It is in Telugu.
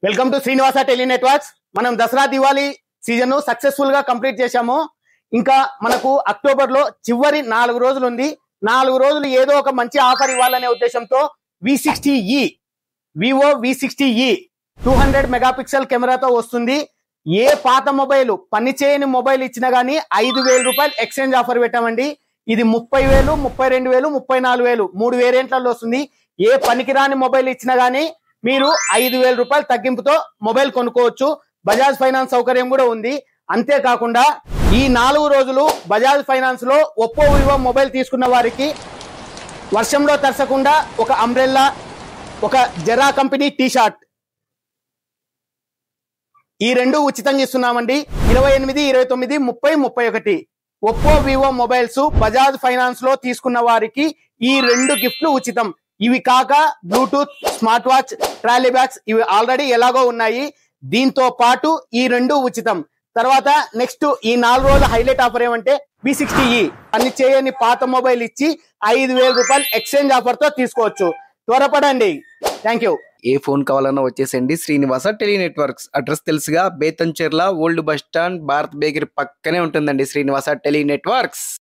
Welcome to Srinivasa tele networks. మనం దసరా దివాళీ సీజన్ సక్సెస్ఫుల్ గా కంప్లీట్ చేశాము. ఇంకా మనకు అక్టోబర్ లో చివరి 4 రోజులు ఉంది. 4 రోజులు ఏదో ఒక మంచి ఆఫర్ ఇవ్వాలనే ఉద్దేశంతో V60e వివో V60e 200 మెగాపిక్సెల్ కెమెరాతో వస్తుంది. ఏ పాత మొబైల్ పనిచేయని మొబైల్ ఇచ్చినా గానీ 5,000 రూపాయలు ఎక్స్చేంజ్ ఆఫర్ పెట్టామండి. ఇది 30,000, 32,000, 34,000 3 వేరియంట్లలో వస్తుంది. ఏ పనికిరాని మొబైల్ ఇచ్చినా గానీ మీరు 5,000 రూపాయలు తగ్గింపుతో మొబైల్ కొనుక్కోవచ్చు. బజాజ్ ఫైనాన్స్ సౌకర్యం కూడా ఉంది. అంతేకాకుండా ఈ 4 రోజులు బజాజ్ ఫైనాన్స్ లో ఒప్పో వివో మొబైల్ తీసుకున్న వారికి వర్షంలో తడసకుండా ఒక అంబ్రెల్లా, ఒక జెరా కంపెనీ టీ షర్ట్, ఈ 2 ఉచితంగా ఇస్తున్నామండి. 28, 29, 30, 31 Oppo Vivo mobiles Bajaj finance లో తీసుకున్న వారికి ఈ 2 గిఫ్ట్లు ఉచితం. ఇవి కాక Bluetooth, smart watch, trolley bags ఇవి ఆల్రెడీ ఎలాగో ఉన్నాయి. దీంతో పాటు ఈ 2 ఉచితం. తర్వాత నెక్స్ట్ ఈ 4 రోజుల హైలైట్ ఆఫర్ ఏమంటే V60e అన్ని చేయని పాత మొబైల్ ఇచ్చి 5,000 రూపాయలు ఎక్స్చేంజ్ ఆఫర్ తో తీసుకోవచ్చు. త్వరపడండి. Thank you. ఏ ఫోన్ కావాలన్నా వచ్చేసండి. శ్రీనివాస టెలి నెట్వర్క్స్ అడ్రస్ తెలుసుగా, Betamcherla old bus stand, Bharat bakery పక్కనే ఉంటుందండి శ్రీనివాస టెలి నెట్వర్క్స్.